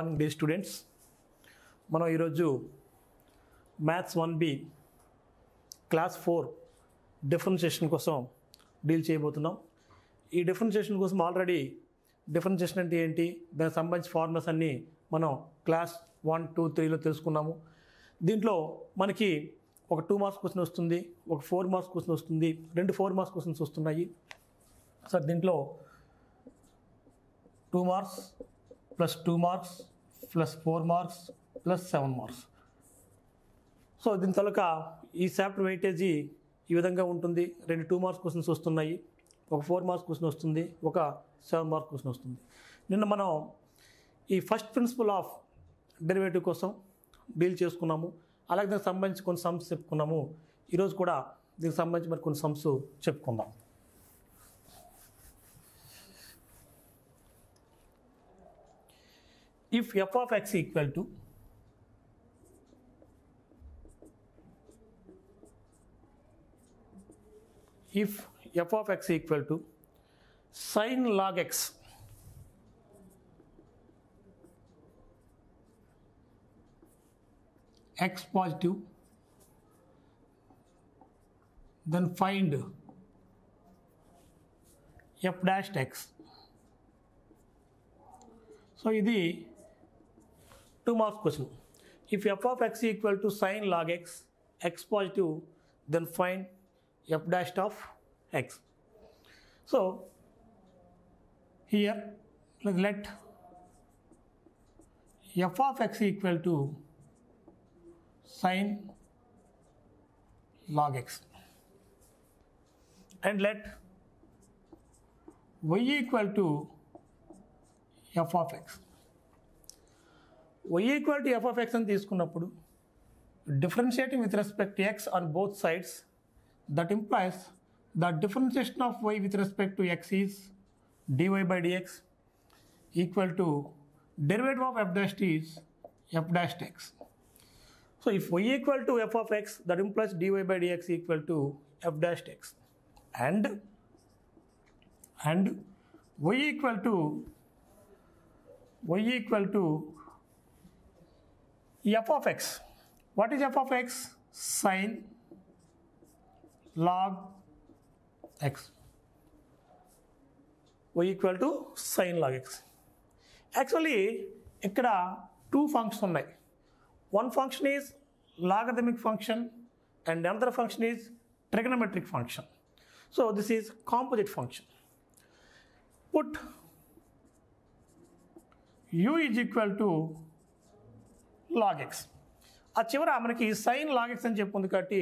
Morning day students. మనం ఈరోజు maths 1B class 4 differentiation కోసం డీల్ చేయబోతున్నాం. ఈ డిఫరెన్షియేషన్ కోసం ఆల్రెడీ డిఫరెన్షియేషన్ అంటే ఏంటి, దానికి సంబంధించిన ఫార్ములాస్ అన్నీ మనం క్లాస్ 1, 2, 3లో తెలుసుకున్నాము. దీంట్లో మనకి ఒక 2 మార్క్స్ క్వశ్చన్ వస్తుంది, ఒక 4 మార్క్స్ క్వశ్చన్ వస్తుంది, 2 4 మార్క్స్ క్వశ్చన్స్ వస్తున్నాయి. సార్ దీంట్లో 2 marks plus 2 marks plus 4 marks plus 7 marks. So దీని తలక ఈ చాప్టర్ వెయిటేజీ ఈ విధంగా ఉంటుంది. 2 2 మార్క్స్ క్వశ్చన్స్ వస్తున్నాయి, ఒక 4 మార్క్స్ క్వశ్చన్ వస్తుంది, ఒక 7 మార్క్స్ క్వశ్చన్ వస్తుంది. నిన్న మనం ఈ ఫస్ట్ ప్రిన్సిపల్ ఆఫ్ డెరివేటివ్ కోసం డీల్ చేసుకున్నాము. అలాగే దానికి సంబంధించి కొన్ని సమ్స్ చెప్పుకున్నాము. ఈరోజు కూడా దీనికి సంబంధించి మరి కొన్ని సమ్స్ చెప్పుకుందాం. If f of x equal to sin log x positive, then find f dash x. So ఇది 2 marks question. If f of x equal to sin log x positive, then find f dash of x. So here let f of x equal to sin log x and let y equal to f of x. y equal to f of x అని తీసుకున్నప్పుడు differentiating with respect to x on both sides, that implies the differentiation of y with respect to x is dy by dx equal to derivative of f dash is f dash x. So if y equal to f of x, that implies dy by dx equal to f dash x, and y equal to f of x. What is f of x? Sin log x. y equal to sin log x. Actually ఇక్కడ 2 functions ఉన్నాయి. One function is logarithmic function and another function is trigonometric function. So this is composite function. Put u is equal to log x. ఆ చివర మనకి sign log X అని చెప్పుంది కాబట్టి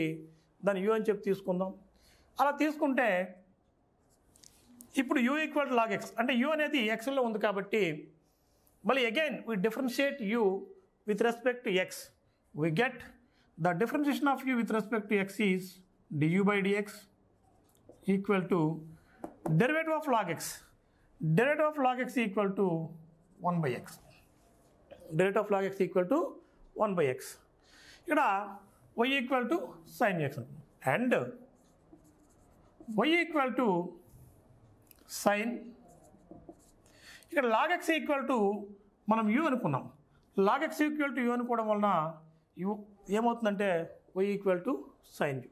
దాన్ని you అని చెప్పి తీసుకుందాం. అలా తీసుకుంటే ఇప్పుడు u equal to log x అంటే యూ అనేది ఎక్స్లో ఉంది కాబట్టి మళ్ళీ again we differentiate u with respect to x. We get the differentiation of u with respect to x is du by dx equal to derivative of log x. Derivative of log x equal to 1 by x. Derivative of log x equal to 1 by x. ఇక్కడ y equal to sin x and y equal to sin. ఇక్కడ log x equal to మనం u అనుకున్నాం. log x equal to u అనుకోవడం వలన u ఏమవుతుందంటే y equal to sin u.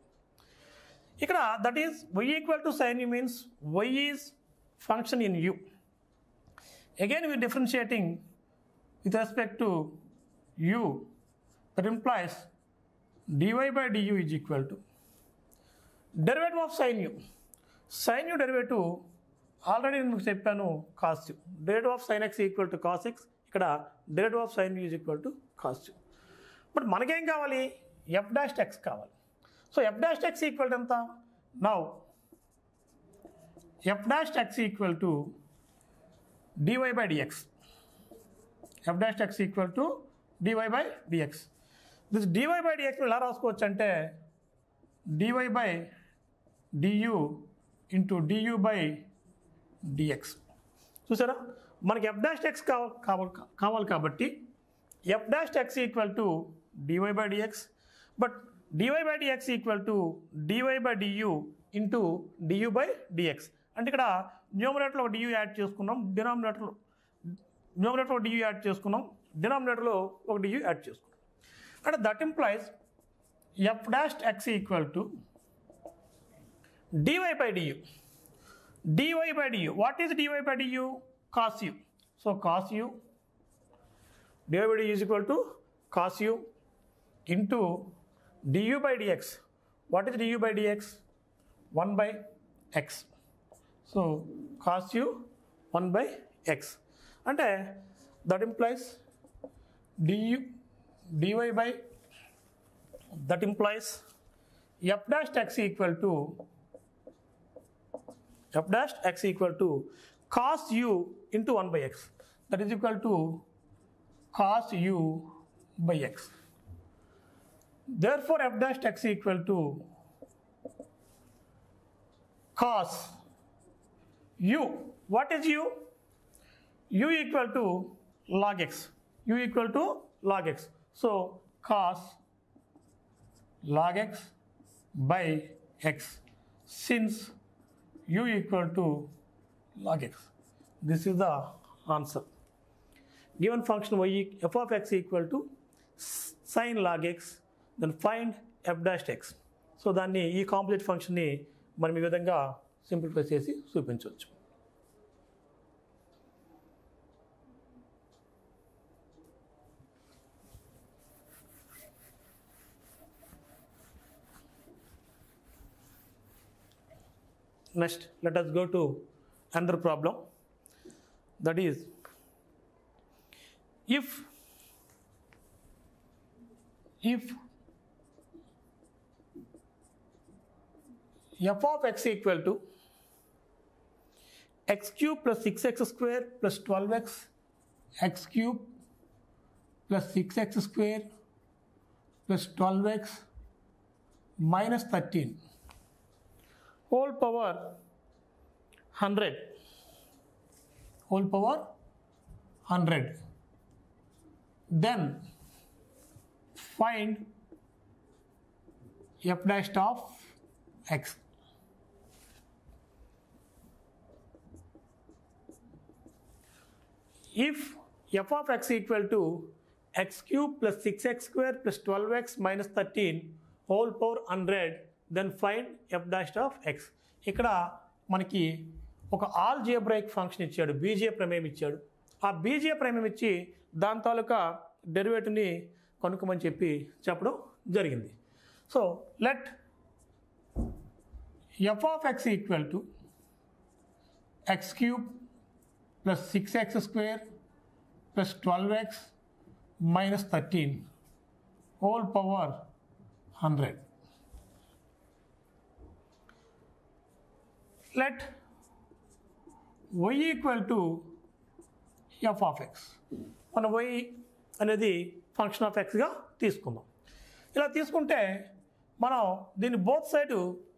ఇక్కడ that is y equal to sin u means y is function in u. Again we are differentiating with respect to u, that implies dy by du is equal to derivative of sin u. Sin u derivative already నేను మీకు చెప్పాను cos u. Derivative of sin x equal to cos x. ఇక్కడ derivative of sin u is equal to cos u. But మనకేం కావాలి, f dash x కావాలి. So f dash x equal to ఎంత? Now f dash x equal టు dy by dx. f dash x equal to dy by dx. This dy by dx ఎలా రాసుకోవచ్చు అంటే dy by du into du by dx. చూసారా, మనకి f dash x కావాలి కాబట్టి f dash x equal to dy by dx, but dy by dx equal to dy by du into du by dx. అంటే ఇక్కడ న్యూమరేటర్లో du add చేసుకున్నాం, డినామినేటర్లో న్యూమరేటర్లో du add చేసుకున్నాం, డినామినేటర్లో ఒక du యాడ్ చేసుకుంటాం. అంటే that implies f dash x equal టు dy by du. dy by du. What is dy by du? Cos u. So cos u, dy by du is equal to cos u into du by dx. What is du by dx? 1 by x. So cos u 1 by x. అంటే that implies dy by, that implies f dash x equal to cos u into 1 by x. That is equal to cos u by x. Therefore f dash x equal to cos u. What is u? U equal to log x. U equal to log x. So cos log x by x, since u equal to log x. This is the answer. Given function y f of x equal to sin log x, then find f dash x. So దాన్ని ఈ complex ఫంక్షన్ని మనం ఈ విధంగా simplify చేసి చూపించవచ్చు. Next, let us go to another problem. That is, if f of x equal to x cube plus 6x square plus 12x, x cube plus 6x square plus 12x minus 13 whole power 100, then find f dash of x. If f of x equal to x cube plus 6x square plus 12x minus 13 whole power 100, then find f dash of x. ఇక్కడ మనకి ఒక algebraic function ఇచ్చాడు, బీజీయ ప్రమేయం ఇచ్చాడు. ఆ బీజీయ ప్రమేయం ఇచ్చి దాని తాలూకా డెరివేటివ్ని కనుక్కోమని చెప్పడం జరిగింది. So let f of x equal to x cube plus 6x square plus 12x minus 13 whole power 100. Let y equal to f of x. మనం y అనేది ఫంక్షన్ ఆఫ్ ఎక్స్గా తీసుకుందాం. ఇలా తీసుకుంటే మనం దీన్ని బోత్ సైడ్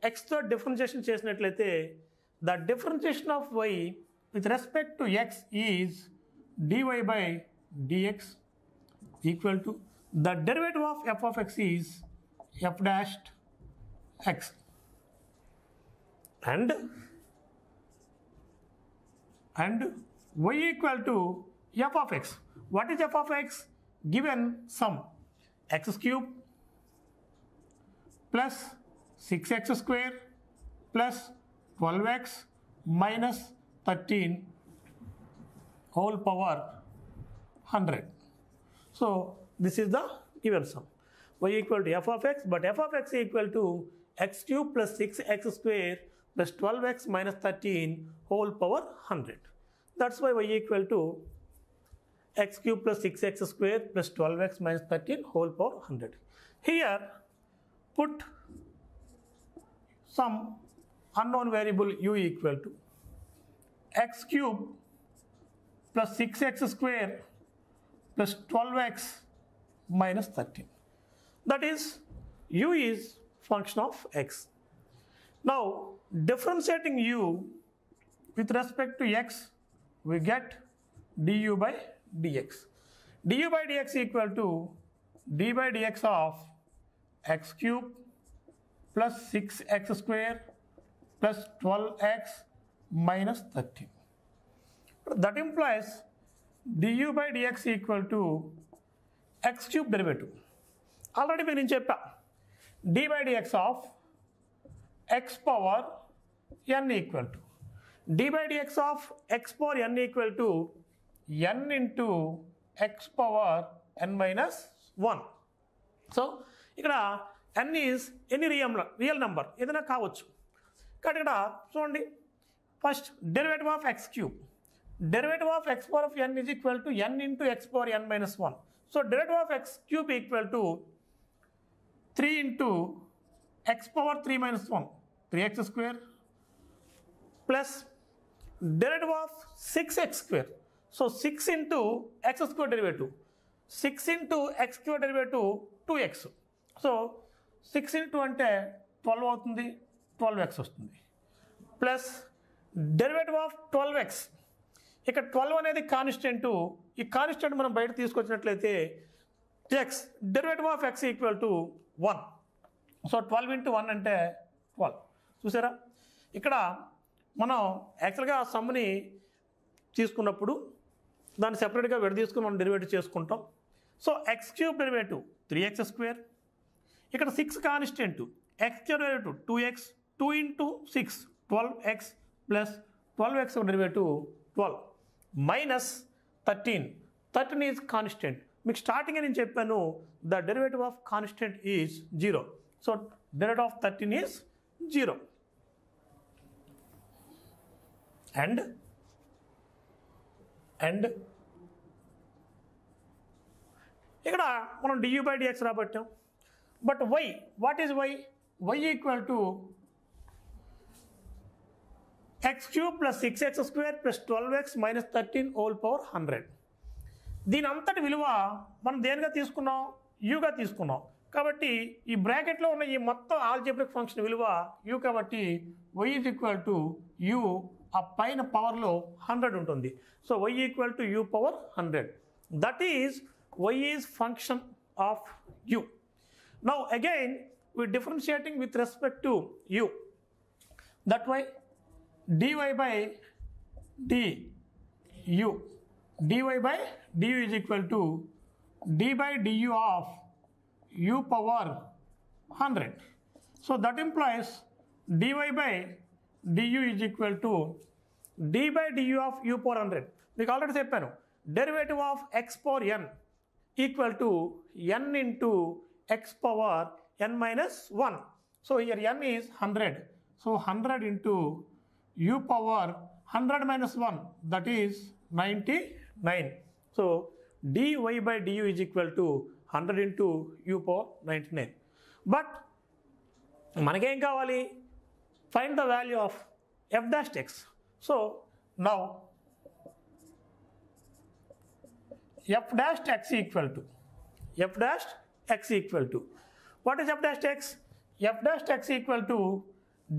ఎక్స్తో డిఫరెన్షియేషన్ చేసినట్లయితే the differentiation of y with respect to x is dy by dx equal to the derivative of f of x is f dashed x, and y equal to f of x. What is f of x? Given sum x cube plus 6x square plus 12x minus 13 whole power 100. So this is the given sum. Y equal to f of x, but f of x equal to x cube plus 6x square plus 12x minus 13 whole power 100. That's why y equal to x cube plus 6x square plus 12x minus 13 whole power 100. Here put some unknown variable u equal to x cube plus 6x square plus 12x minus 13. That is, u is function of x. Now, differentiating u with respect to x, we get du by dx. du by dx equal to d by dx of x cube plus 6x square plus 12x minus 13. That implies du by dx equal to x cube derivative. Already మీరు నేను చెప్పా d by dx of x power n equal to d by dx of x power n equal to n into x power n minus 1. So ఇక్కడ n is any real number ఏదైనా కావచ్చు. కాబట్టి ఇక్కడ చూడండి first derivative of x cube, derivative of x power of n is equal to n into x power n minus 1. So derivative of x cube equal to 3 into x power 3 minus 1 3x square plus derivative of 6x square. So 6 into x square derivative, 6 into x square derivative 2x. So 6 into అంటే 12 అవుతుంది, 12x వస్తుంది. Plus derivative of 12x, ఇక్కడ 12 అనేది constant, ఈ constant మనం బయట తీసుకొచ్చినట్లయితే x derivative of x equal to 1. So 12 into 1 అంటే 12. చూసారా ఇక్కడ మనం యాక్చువల్గా ఆ సమ్ని తీసుకున్నప్పుడు దాన్ని సెపరేట్గా తీసుకుని మనం డెరివేటివ్ చేసుకుంటాం. So x cube derivative 3x square, ఇక్కడ 6 constant, x cube derivative 2x, 2 into 6 12x plus 12x derivative 12 minus 13 is constant. మీకు స్టార్టింగ్ నేను చెప్పాను the derivative of constant is 0. So derivative of 13 is 0. And ఇక్కడ మనం du by dx రాబట్టాం. But y, what is y? y equal to x cube plus 6x square plus 12x minus 13 whole power 100. దీని అంతటి విలువ మనం దేనిగా తీసుకున్నాం? యూగా తీసుకున్నాం. కాబట్టి ఈ బ్రాకెట్లో ఉన్న ఈ మొత్తం ఆల్జీబ్రిక్ ఫంక్షన్ విలువ u, కాబట్టి y is equal to u, ఆ పైన పవర్లో 100 ఉంటుంది. So y equal to u power 100. That is y is function of u. Now again we differentiating with respect to u. That way dy by du, dy by du is equal to d by du of u power 100. So that implies dy by du is equal to d by du of u power 100. మీకు already చెప్పాను derivative of x power n equal to n into x power n minus 1. So here n is 100. So 100 into u power 100 minus 1, that is 99. So dy by du is equal to 100 into u power 99. But మనకేం కావాలి? Find the value of f dash x. So now f dash x equal to what is f dash x? F dash x equal to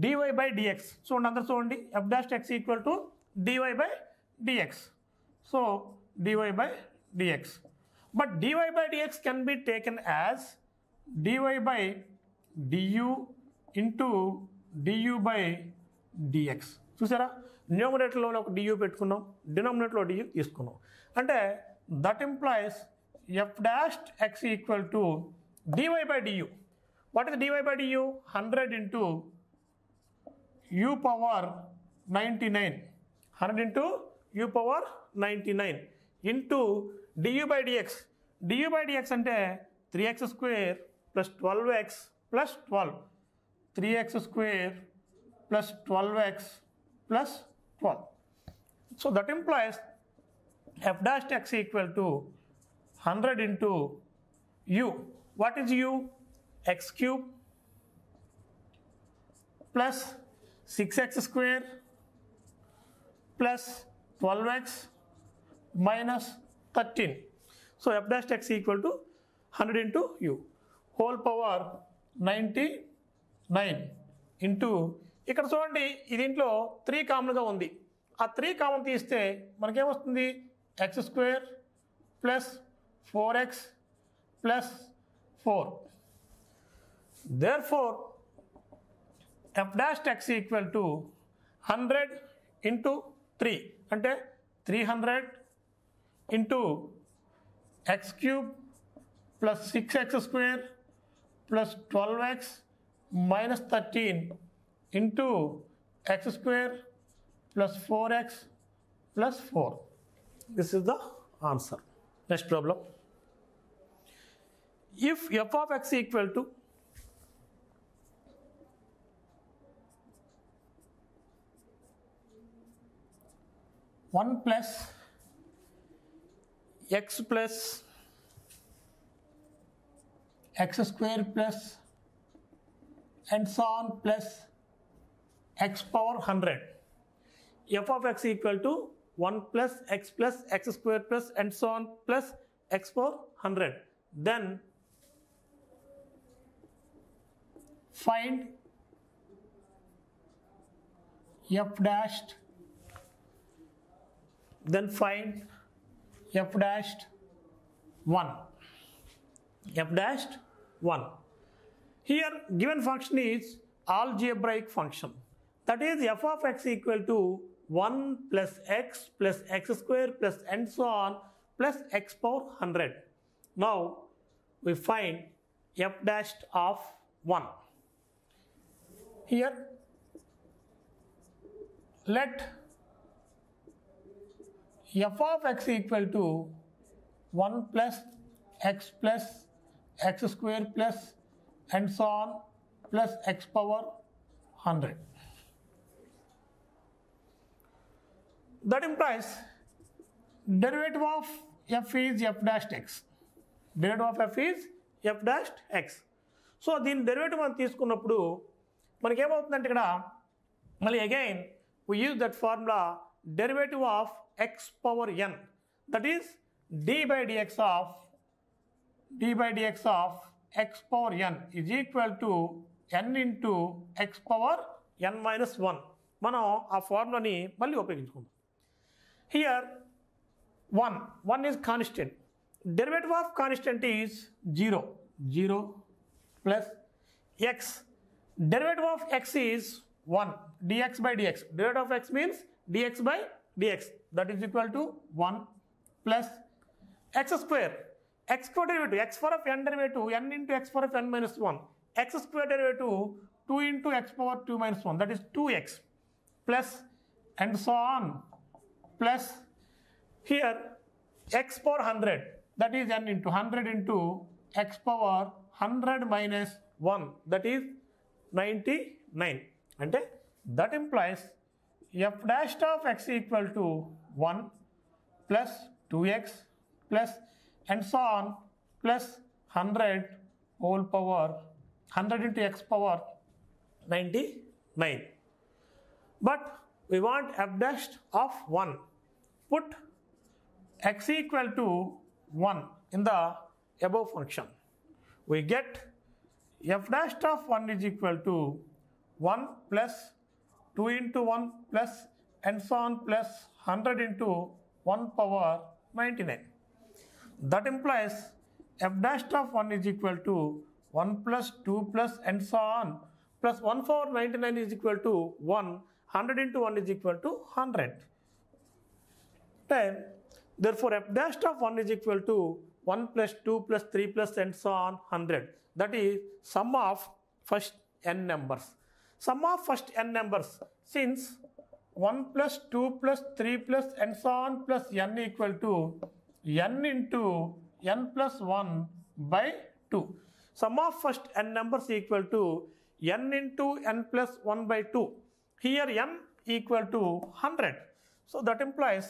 dy by dx. So అందరూ చూడండి f dash x equal to dy by dx. So dy by dx. But dy by dx can be taken as dy by du into du by dx. చూసారా న్యూమరేటర్లో ఒక du పెట్టుకున్నాం, డినామినేటర్లో du తీసుకున్నాం. అంటే that implies f dash x equal to dy by du. What is dy by du? 100 into u power 99. 100 into u power 99 into du by dx. du by dx అంటే 3x square plus 12x plus 12. 3x square plus 12x plus 12. So that implies f dash x equal to 100 into u. What is u? X cube plus 6x square plus 12x minus 13. So f dash x equal to 100 into u whole power 99 into ఇక్కడ చూడండి ఈ దీంట్లో 3 కామన్గా ఉంది. ఆ 3 common తీస్తే మనకేమొస్తుంది? x square plus 4x plus 4. Therefore f dash x equal to 100 into 3 అంటే 300 into x cube plus 6x square plus 12x minus 13 into x square plus 4x plus 4. This is the answer. Next problem. If f of x equal to one plus x plus x square plus and so on plus x power 100, f of x equal to 1 plus x square plus and so on plus x power 100, then find f dashed, then find f dashed 1. F dashed 1. Here given function is algebraic function, that is f of x equal to 1 plus x square plus and so on plus x power 100. Now we find f dashed of 1. Here let f of x equal to 1 plus x square plus and so on plus x power 100. That implies derivative of f is f dashed x. Derivative of f is f dashed x. So దీని derivative మనం తీసుకున్నప్పుడు మనకి ఏమవుతుందంటే ఇక్కడ మళ్ళీ again we use that formula derivative of x power n, that is d by dx of x power n is equal to n into x power n minus 1. మనం ఆ ఫార్ములాని మళ్ళీ ఉపయోగించుకుందాం. Here 1 is constant. Derivative of constant is 0 plus x. Derivative of x is 1 dx by dx. Derivative of x means dx by dx, that is equal to 1 plus x square. X square derivative, x power of n derivative n into x power of n minus 1. X square derivative 2 into x power 2 minus 1, that is 2x plus and so on plus here x power 100, that is n into 100 into x power 100 minus 1, that is 99. And that implies f dashed of x equal to 1 plus 2x plus and so on plus 100 whole power 100 into x power 99. But we want f dashed of 1. Put x equal to 1 in the above function. We get f dashed of 1 is equal to 1 plus 2 into 1 plus and so on plus 100 into 1 power 99. That implies f dashed of 1 is equal to 1 plus 2 plus and so on plus 1 power 99 is equal to 1. 100 into 1 is equal to 100. Then therefore f dashed of 1 is equal to 1 plus 2 plus 3 plus and so on 100. That is sum of first n numbers. Sum of first n numbers, since 1 plus 2 plus 3 plus and so on plus n equal to n into n plus 1 by 2. Sum of first n numbers equal to n into n plus 1 by 2. Here n equal to 100. So that implies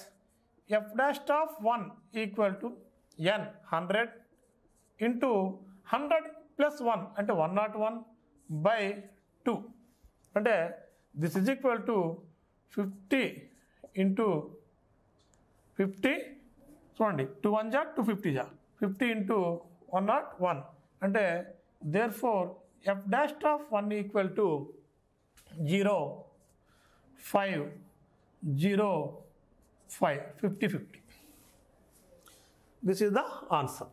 f dashed of 1 equal to n 100 into 100 plus 1 అంటే 101 by 2. అంటే this is equal to 50 into 50. చూడండి 2 1 జా 250 జా 50 into 101 అంటే therefore f dashed of 1 equal to 0 5 0 5 50 50. This is the answer.